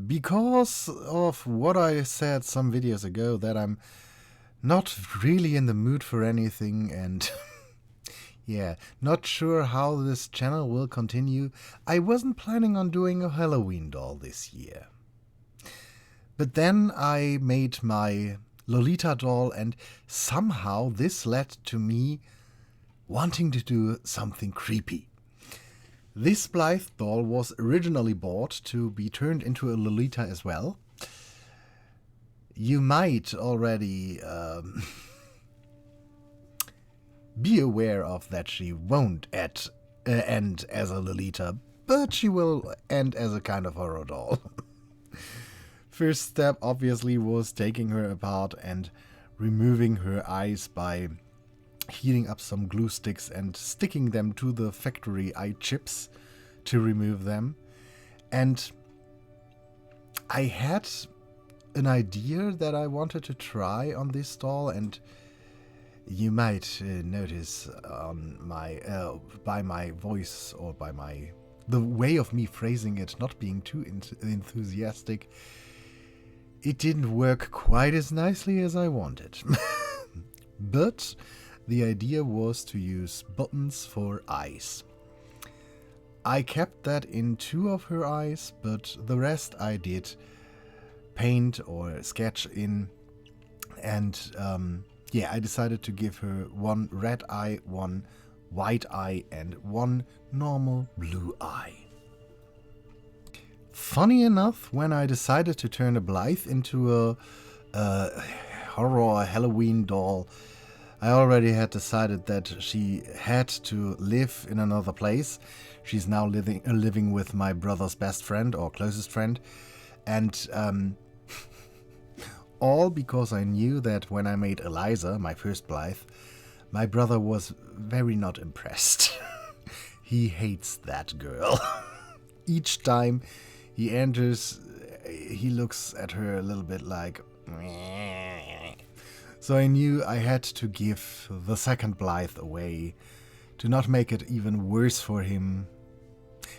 because of what I said some videos ago, that I'm not really in the mood for anything, and yeah, not sure how this channel will continue, I wasn't planning on doing a Halloween doll this year. But then I made my Lolita doll, and somehow this led to me wanting to do something creepy. This Blythe doll was originally bought to be turned into a Lolita as well. You might already be aware of that she won't end as a Lolita, but she will end as a kind of horror doll. First step obviously was taking her apart and removing her eyes by heating up some glue sticks and sticking them to the factory eye chips to remove them. And I had an idea that I wanted to try on this doll, and you might notice on my by my voice, or by the way of me phrasing it not being too enthusiastic, it didn't work quite as nicely as I wanted. But the idea was to use buttons for eyes. I kept that in 2 of her eyes, but the rest I did paint or sketch in. And yeah, I decided to give her 1 red eye, 1 white eye, and 1 normal blue eye. Funny enough, when I decided to turn a Blythe into a horror Halloween doll, I already had decided that she had to live in another place. She's now living with my brother's best friend, or closest friend, and all because I knew that when I made Eliza, my first Blythe, my brother was very not impressed. He hates that girl. Each time he enters, he looks at her a little bit like... So I knew I had to give the second Blythe away, to not make it even worse for him.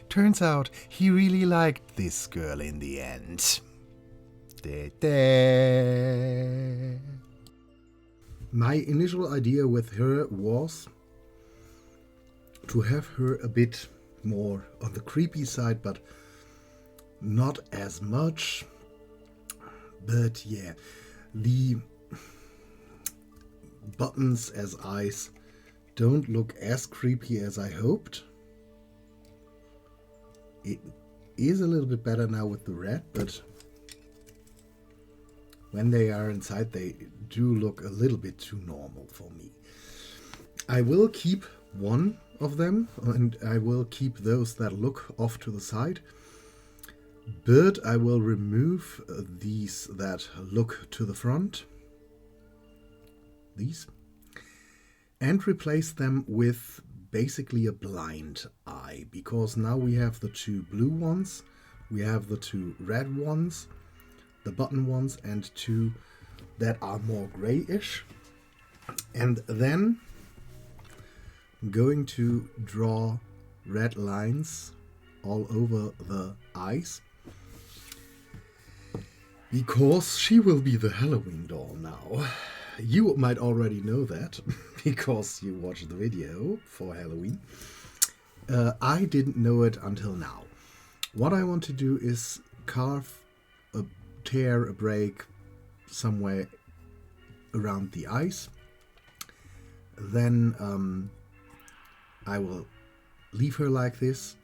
Turns out he really liked this girl in the end. My initial idea with her was to have her a bit more on the creepy side, but not as much. But yeah, the buttons as eyes don't look as creepy as I hoped. It is a little bit better now with the red, but when they are inside, they do look a little bit too normal for me. I will keep 1 of them, and I will keep those that look off to the side, but I will remove these that look to the front, these, and replace them with basically a blind eye, because now we have the 2 blue ones, we have the 2 red ones, the button ones, and 2 that are more grayish. And then I'm going to draw red lines all over the eyes, because she will be the Halloween doll now. You might already know that because you watched the video for Halloween. I didn't know it until now. What I want to do is carve a tear, a break somewhere around the eyes. Then I will leave her like this,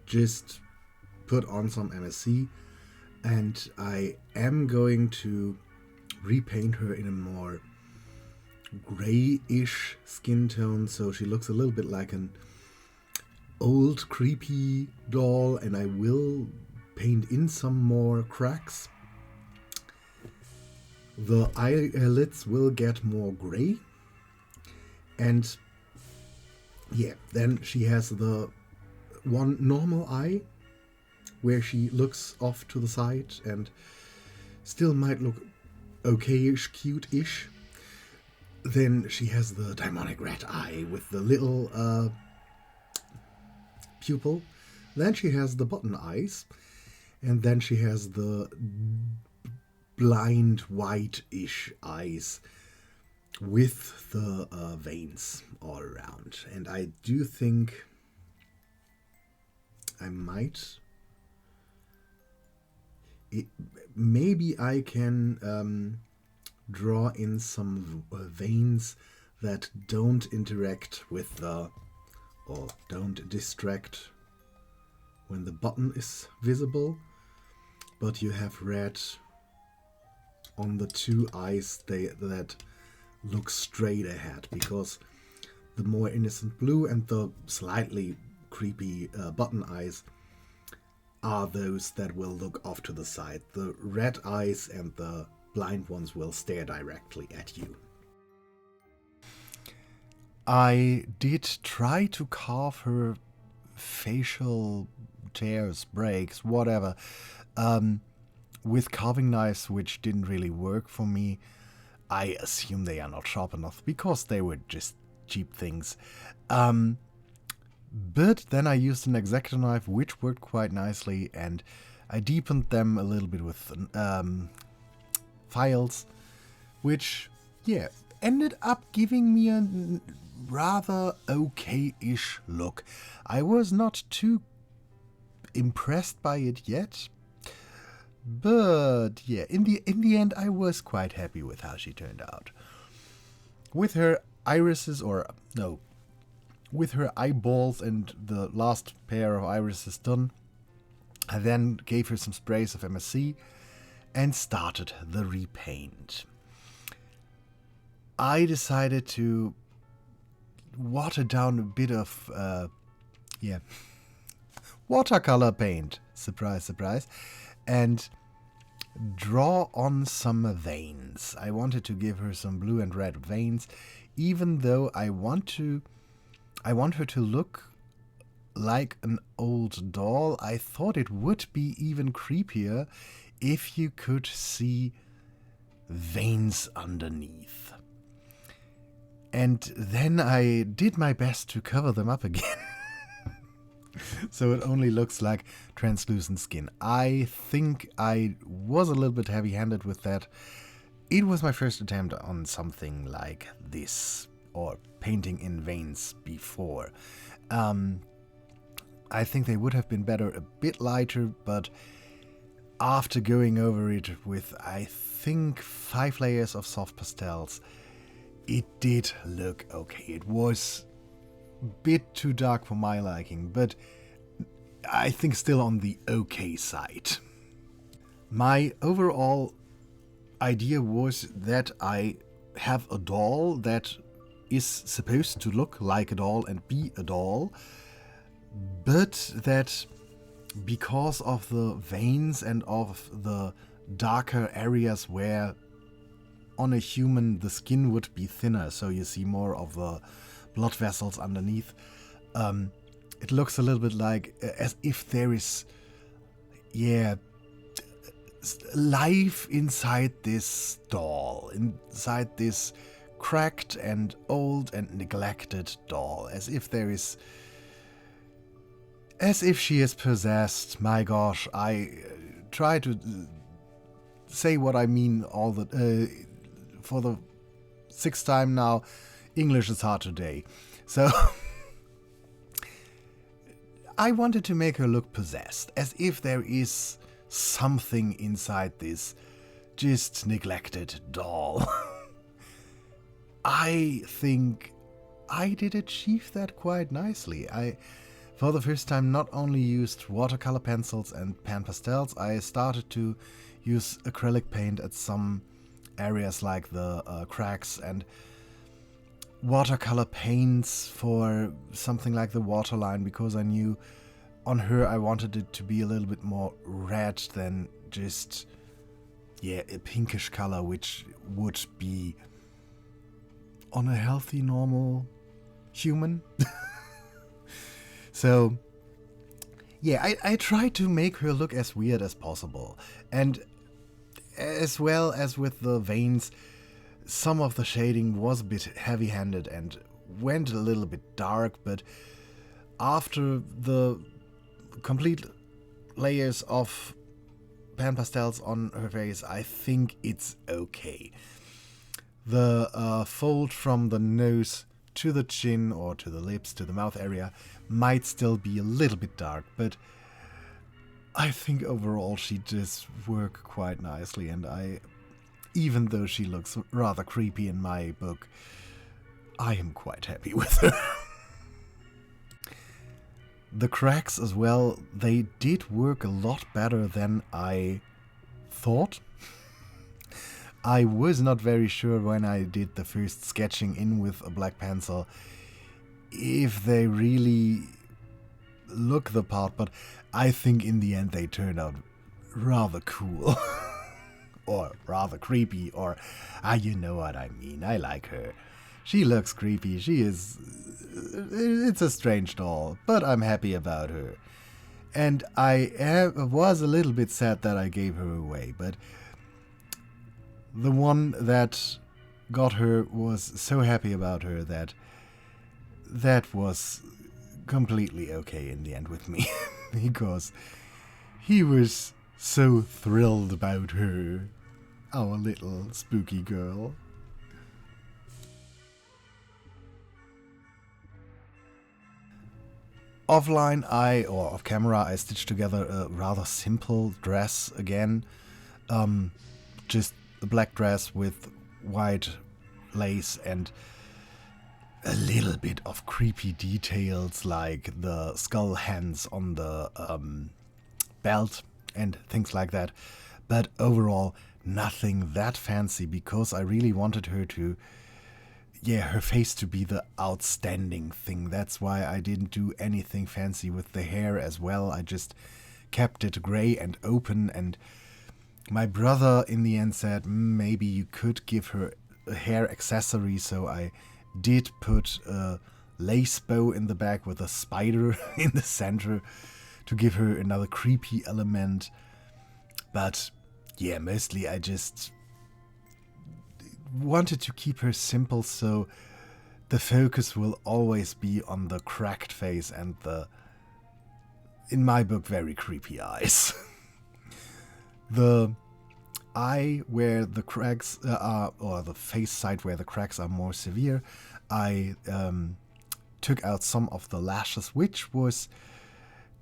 just put on some MSC, and I am going to repaint her in a more grayish skin tone, so she looks a little bit like an old creepy doll, and I will paint in some more cracks. The eyelids will get more gray, and yeah, then she has the 1 normal eye where she looks off to the side and still might look okayish, cute-ish. Then she has the demonic red eye with the little pupil. Then she has the button eyes. And then she has the blind white-ish eyes with the veins all around. And I do think I might... maybe I can draw in some veins that don't interact with the... or don't distract when the button is visible, but you have red on the two eyes that look straight ahead, because the more innocent blue and the slightly creepy button eyes are those that will look off to the side. The red eyes and the blind ones will stare directly at you. I did try to carve her facial tears, breaks, whatever, with carving knives, which didn't really work for me. I assume they are not sharp enough because they were just cheap things. But then I used an X-Acto knife, which worked quite nicely, and I deepened them a little bit with files, which, yeah, ended up giving me a rather okay-ish look. I was not too impressed by it yet, but yeah, in the end I was quite happy with how she turned out. With her irises, or no, with her eyeballs and the last pair of irises done, I then gave her some sprays of MSC and started the repaint. I decided to water down a bit of, watercolor paint, surprise, surprise, and draw on some veins. I wanted to give her some blue and red veins, even though I want her to look like an old doll. I thought it would be even creepier if you could see veins underneath. And then I did my best to cover them up again. So it only looks like translucent skin. I think I was a little bit heavy-handed with that. It was my first attempt on something like this, or painting in veins before. I think they would have been better a bit lighter, but after going over it with, I think, 5 layers of soft pastels, it did look okay. It was a bit too dark for my liking, but I think still on the okay side. My overall idea was that I have a doll that is supposed to look like a doll and be a doll, but that because of the veins and of the darker areas where on a human the skin would be thinner, so you see more of the blood vessels underneath, it looks a little bit like as if there is, life inside this doll, inside this cracked and old and neglected doll, as if she is possessed. My gosh, I try to say what I mean all the for the 6th time now. English is hard today, so I wanted to make her look possessed, as if there is something inside this just neglected doll. I think I did achieve that quite nicely. I, for the first time, not only used watercolor pencils and pan pastels, I started to use acrylic paint at some areas like the cracks, and watercolor paints for something like the waterline, because I knew on her I wanted it to be a little bit more red than just, a pinkish color, which would be on a healthy, normal human. So, I tried to make her look as weird as possible. And as well as with the veins, some of the shading was a bit heavy-handed and went a little bit dark, but after the complete layers of pan pastels on her face, I think it's okay. The fold from the nose to the chin or to the lips, to the mouth area, might still be a little bit dark, but I think overall she does work quite nicely, and even though she looks rather creepy in my book, I am quite happy with her. The cracks as well, they did work a lot better than I thought. I was not very sure when I did the first sketching in with a black pencil if they really look the part, but I think in the end they turned out rather cool. Or rather creepy, or you know what I mean. I like her. She looks creepy. It's a strange doll, but I'm happy about her. And I was a little bit sad that I gave her away, but the one that got her was so happy about her that was completely okay in the end with me. Because he was so thrilled about her, our little spooky girl. Offline, off camera, I stitched together a rather simple dress again. Just a black dress with white lace and a little bit of creepy details like the skull hands on the belt and things like that. But overall, nothing that fancy, because I really wanted her to, her face to be the outstanding thing. That's why I didn't do anything fancy with the hair as well. I just kept it gray and open, and my brother in the end said maybe you could give her a hair accessory, so I did put a lace bow in the back with a spider in the center to give her another creepy element. But yeah, mostly I just wanted to keep her simple, so the focus will always be on the cracked face and the, in my book, very creepy eyes. The eye where the cracks are, or the face side where the cracks are more severe, I took out some of the lashes, which was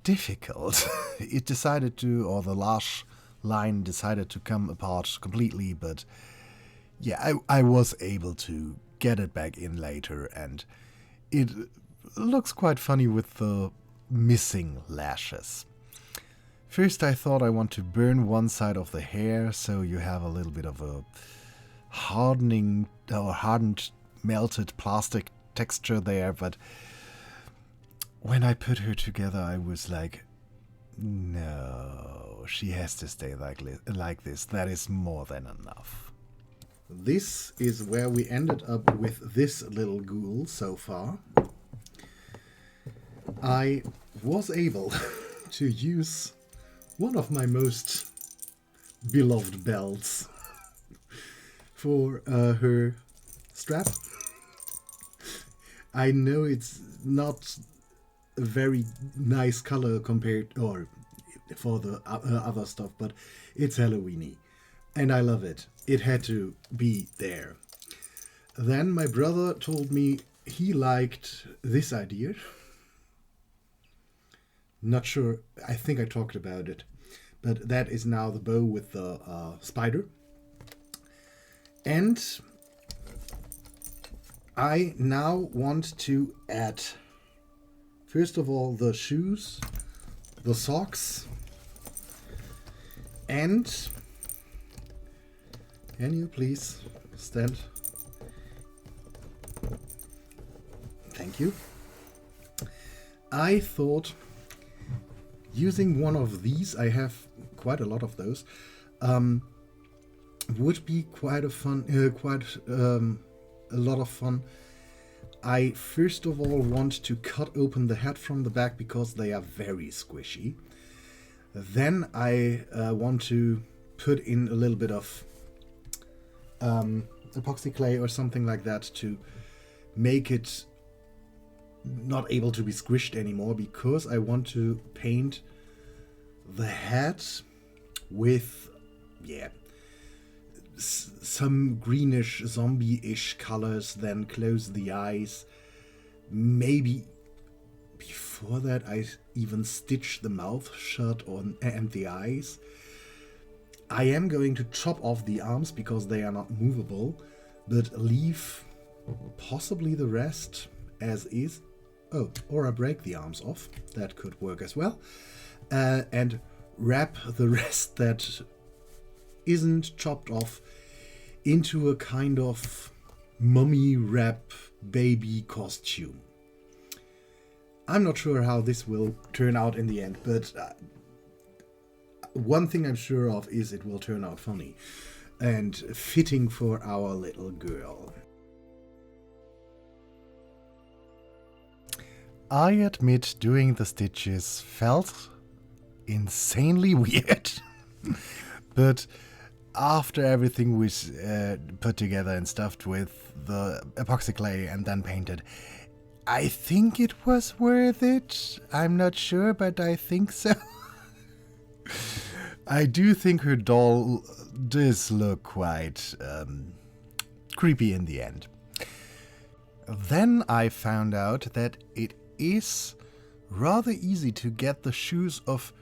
difficult. It decided to, or the lash line decided to come apart completely, but yeah, I was able to get it back in later, and it looks quite funny with the missing lashes. First I thought I want to burn one side of the hair, so you have a little bit of a hardened melted plastic texture there, but when I put her together I was like, no, she has to stay like this. That is more than enough. This is where we ended up with this little ghoul so far. I was able to use one of my most beloved belts for her strap. I know it's not a very nice color compared, or for the other stuff, but it's Halloweeny and I love it. It had to be there. Then my brother told me he liked this idea. Not sure, I think I talked about it, but that is now the bow with the spider. And I now want to add, first of all, the shoes, the socks, and can you please stand? Thank you. I thought using one of these, I have quite a lot of those, would be quite a lot of fun. I first of all want to cut open the head from the back because they are very squishy. Then I want to put in a little bit of epoxy clay or something like that to make it not able to be squished anymore, because I want to paint the head with, yeah, some greenish zombie-ish colors, then close the eyes. Maybe before that I even stitch the mouth shut and the eyes. I am going to chop off the arms because they are not movable, but leave possibly the rest as is. Oh, or I break the arms off. That could work as well. And wrap the rest that isn't chopped off into a kind of mummy wrap baby costume. I'm not sure how this will turn out in the end, but one thing I'm sure of is it will turn out funny and fitting for our little girl. I admit doing the stitches felt insanely weird, but after everything was put together and stuffed with the epoxy clay and then painted, I think it was worth it. I'm not sure, but I think so. I do think her doll does look quite creepy in the end. Then I found out that it is rather easy to get the shoes of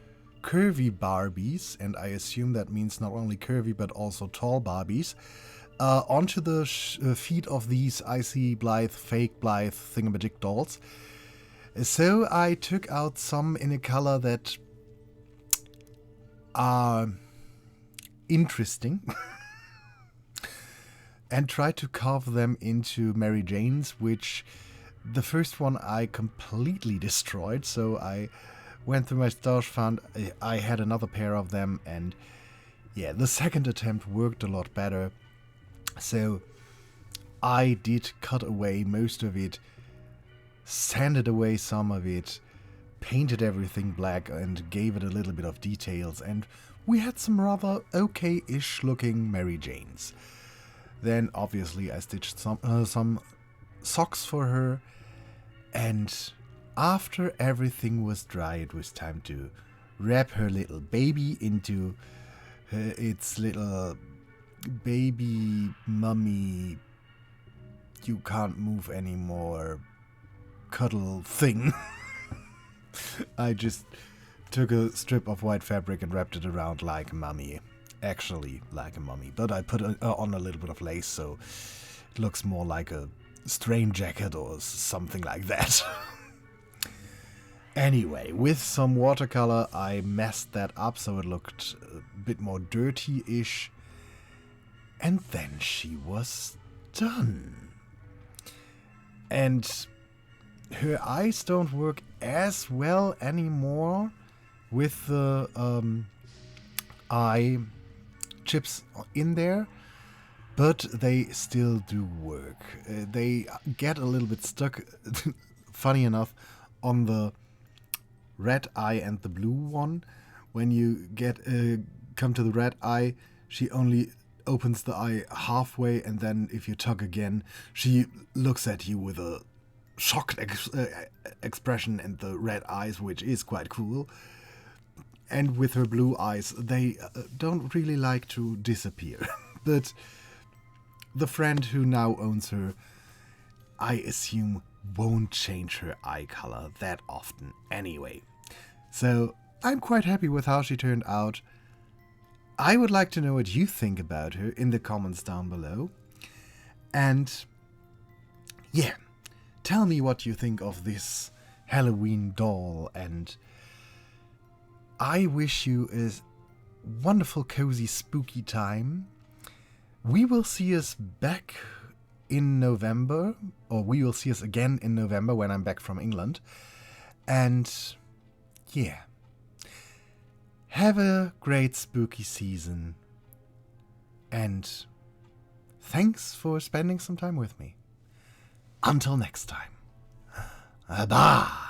curvy Barbies, and I assume that means not only curvy but also tall Barbies, onto the feet of these icy Blythe, fake Blythe thingamajig dolls. So I took out some in a color that are interesting and tried to carve them into Mary Janes, which the first one I completely destroyed. So I went through my stash, found I had another pair of them, and yeah, the second attempt worked a lot better. So I did cut away most of it, sanded away some of it, painted everything black and gave it a little bit of details, and we had some rather okay-ish looking Mary Janes. Then obviously I stitched some socks for her, and after everything was dry, it was time to wrap her little baby into its little baby mummy you can't move anymore cuddle thing. I just took a strip of white fabric and wrapped it around like a mummy. Actually, like a mummy. But I put on a little bit of lace, so it looks more like a strain jacket or something like that. Anyway, with some watercolor, I messed that up so it looked a bit more dirty-ish. And then she was done. And her eyes don't work as well anymore with the eye chips in there, but they still do work. They get a little bit stuck, funny enough, on the red eye and the blue one. When you come to the red eye, she only opens the eye halfway, and then if you tug again, she looks at you with a shocked expression and the red eyes, which is quite cool. And with her blue eyes, they don't really like to disappear. But the friend who now owns her, I assume, won't change her eye color that often anyway. So I'm quite happy with how she turned out. I would like to know what you think about her in the comments down below. And yeah, tell me what you think of this Halloween doll, and I wish you a wonderful, cozy, spooky time. We will see us back in November, or we will see us again in November when I'm back from England. And yeah, have a great spooky season. And thanks for spending some time with me. Until next time. Bye.